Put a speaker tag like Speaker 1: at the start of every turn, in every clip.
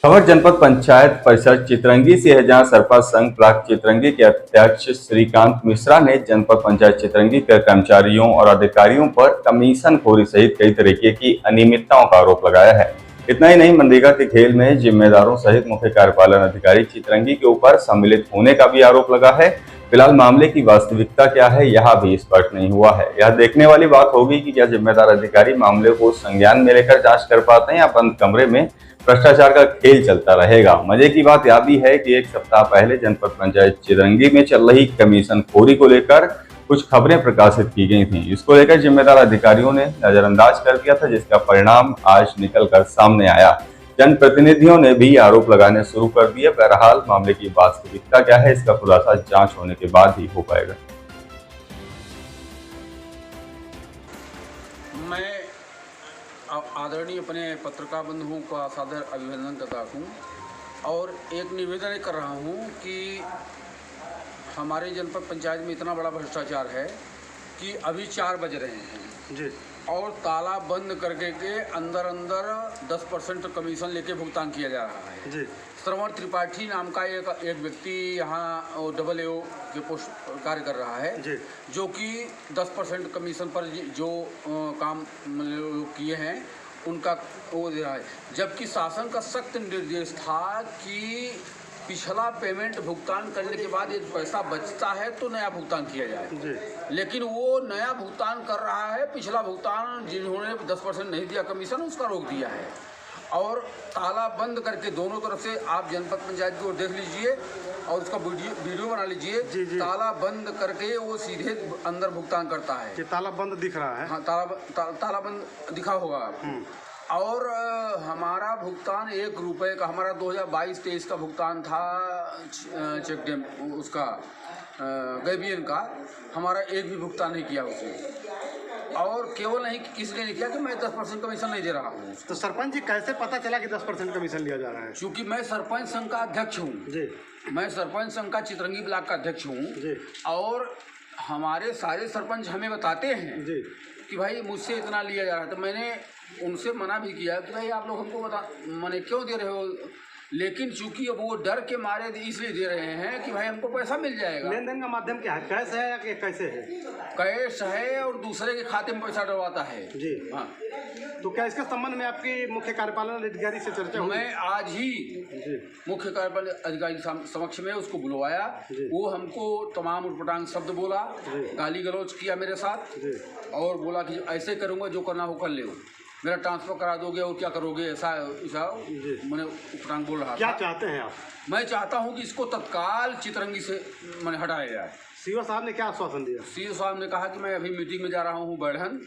Speaker 1: खबर जनपद पंचायत परिषद चितरंगी से है, जहां सरपंच संघ ब्लॉक चितरंगी के अध्यक्ष श्रीकांत मिश्रा ने जनपद पंचायत चितरंगी के कर्मचारियों और अधिकारियों पर कमीशनखोरी सहित कई तरीके की अनियमितताओं का आरोप लगाया है। इतना ही नहीं, मनरेगा के खेल में जिम्मेदारों सहित मुख्य कार्यपालन अधिकारी चितरंगी के ऊपर सम्मिलित होने का भी आरोप लगा है। फिलहाल मामले की वास्तविकता क्या है, यह भी स्पष्ट नहीं हुआ है। यह देखने वाली बात होगी कि क्या जिम्मेदार अधिकारी मामले को संज्ञान में लेकर जांच कर पाते हैं या बंद कमरे में भ्रष्टाचार का खेल चलता रहेगा। मजे की बात यह भी है कि एक सप्ताह पहले जनपद पंचायत चितरंगी में चल रही कमीशनखोरी को लेकर कुछ खबरें प्रकाशित की गई थीं। इसको लेकर जिम्मेदार अधिकारियों ने नजरअंदाज कर दिया था, जिसका परिणाम आज निकलकर सामने आया। जनप्रतिनिधियों ने भी आरोप लगाने शुरू कर दिए। बहरहाल मामले की वास्तविकता क्या है, इसका खुलासा जांच होने के बाद ही हो पाएगा।
Speaker 2: मैं आदरणीय अपने पत्रकार बंधुओं का सादर अभिनंदन करता हूँ और एक निवेदन कर रहा हूँ कि हमारे जनपद पंचायत में इतना बड़ा भ्रष्टाचार है कि अभी 4 बज रहे हैं जी, और ताला बंद करके के अंदर 10% कमीशन लेके भुगतान किया जा रहा है जी। श्रवण त्रिपाठी नाम का एक व्यक्ति यहाँ AAO के पोस्ट कार्य कर रहा है जी, जो कि 10% कमीशन पर जो काम किए हैं उनका वो दे रहा है, जबकि शासन का सख्त निर्देश था कि पिछला पेमेंट भुगतान करने के बाद यदि पैसा बचता है तो नया भुगतान किया जाए जी। लेकिन वो नया भुगतान कर रहा है, पिछला भुगतान जिन्होंने 10% नहीं दिया कमीशन उसका रोक दिया है और ताला बंद करके दोनों तरफ से आप जनपद पंचायत की ओर देख लीजिए और उसका वीडियो बना लीजिए जी। ताला बंद करके वो सीधे अंदर भुगतान करता है।
Speaker 3: ताला बंद दिख रहा है?
Speaker 2: हाँ, ताला बंद दिखा होगा। और हमारा भुगतान 1 रुपये का, हमारा 2022-23 का भुगतान था चेक डैम उसका गैबियन का, हमारा एक भी भुगतान नहीं किया उसने। और केवल नहीं इसलिए नहीं किया कि मैं 10% कमीशन नहीं दे रहा हूँ।
Speaker 3: तो सरपंच जी कैसे पता चला कि 10% कमीशन लिया जा रहा है?
Speaker 2: क्योंकि मैं सरपंच संघ का अध्यक्ष हूँ जी, मैं सरपंच संघ का चितरंगी ब्लॉक का अध्यक्ष हूँ जी, और हमारे सारे सरपंच हमें बताते हैं जी कि भाई मुझसे इतना लिया जा रहा है। तो मैंने उनसे मना भी किया कि भाई आप लोग हमको मैंने क्यों दे रहे हो, लेकिन चूंकि अब वो डर के मारे इसलिए दे रहे हैं कि भाई हमको पैसा मिल जाएगा।
Speaker 3: लेन देन का माध्यम क्या है, कैश है या कैसे है?
Speaker 2: कैश है और दूसरे के खाते में पैसा डलवाता है जी। हाँ,
Speaker 3: तो क्या इसके संबंध में आपकी मुख्य कार्यपालन अधिकारी से चर्चा हुई?
Speaker 2: मैं आज ही मुख्य कार्यपालन अधिकारी समक्ष में उसको बुलवाया। वो हमको तमाम उटपटांग शब्द बोला, गाली गलौज किया मेरे साथ और बोला कि ऐसे करूँगा, जो करना हो कर ले, मेरा ट्रांसफर करा दोगे और क्या करोगे, ऐसा मैंने उपटांग बोल रहा।
Speaker 3: क्या चाहते हैं आप?
Speaker 2: मैं चाहता हूं कि इसको तत्काल चितरंगी से मैंने हटाया जाए।
Speaker 3: सीओ साहब ने क्या आश्वासन दिया?
Speaker 2: सीओ साहब ने कहा कि मैं अभी मीटिंग में जा रहा हूं बढ़न,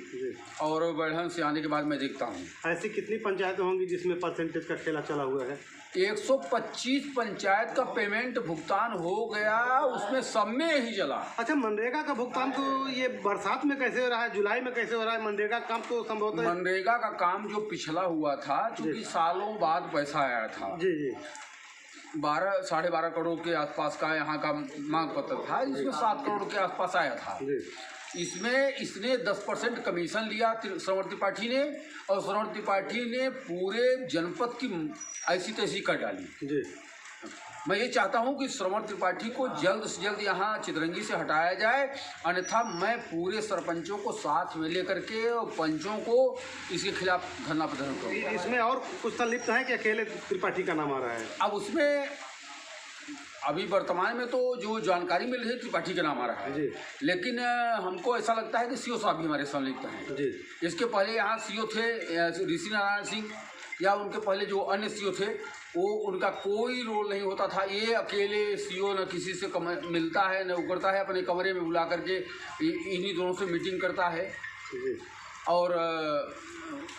Speaker 2: और बढ़न से आने के बाद मैं देखता हूं।
Speaker 3: ऐसी कितनी पंचायतें होंगी जिसमें परसेंटेज का खेला चला हुआ है?
Speaker 2: 125 पंचायत का पेमेंट भुगतान हो गया, उसमें सब में ही चला।
Speaker 3: अच्छा, मनरेगा का भुगतान तो ये बरसात में कैसे हो रहा है, जुलाई में कैसे हो रहा है? मनरेगा काम तो संभवतः
Speaker 2: मनरेगा का काम जो पिछला हुआ था, क्योंकि सालों बाद पैसा आया था जी जी, 12 12.5 करोड़ के आसपास का यहाँ का मांग पत्र था, जिसमें 7 करोड़ के आसपास आया था। इसमें इसने 10% कमीशन लिया श्रवण त्रिपाठी ने, और श्रवण त्रिपाठी ने पूरे जनपद की ऐसी तैसी कर डाली जी। मैं ये चाहता हूँ कि श्रवण त्रिपाठी को जल्द से जल्द यहाँ चितरंगी से हटाया जाए, अन्यथा मैं पूरे सरपंचों को साथ में लेकर के और पंचों को इसके खिलाफ धरना प्रदर्शन करूँगा।
Speaker 3: इसमें और कुछ संलिप्त है कि अकेले त्रिपाठी का नाम आ रहा है?
Speaker 2: अब उसमें अभी वर्तमान में तो जो जानकारी मिल रही है त्रिपाठी का नाम आ रहा है जी, लेकिन हमको ऐसा लगता है कि सीओ साहब भी हमारे संलिप्त हैं जी। इसके पहले यहाँ सीओ थे ऋषि नारायण सिंह, या उनके पहले जो अन्य सीओ थे, वो उनका कोई रोल नहीं होता था। ये अकेले सीओ न किसी से मिलता है न उकरता है, अपने कमरे में बुला करके इन्हीं दोनों से मीटिंग करता है और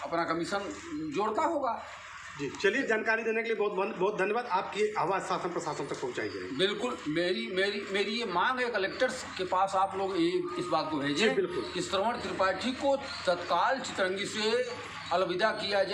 Speaker 2: अपना कमीशन जोड़ता होगा
Speaker 3: जी। चलिए, जानकारी देने के लिए बहुत बहुत धन्यवाद। आपकी आवाज़ शासन प्रशासन तक पहुँचाई जाएगी।
Speaker 2: बिल्कुल, मेरी ये मांग है कलेक्टर्स के पास, आप लोग इस बात को भेजें कि श्रवण त्रिपाठी को तत्काल चितरंगी से अलविदा किया जाए।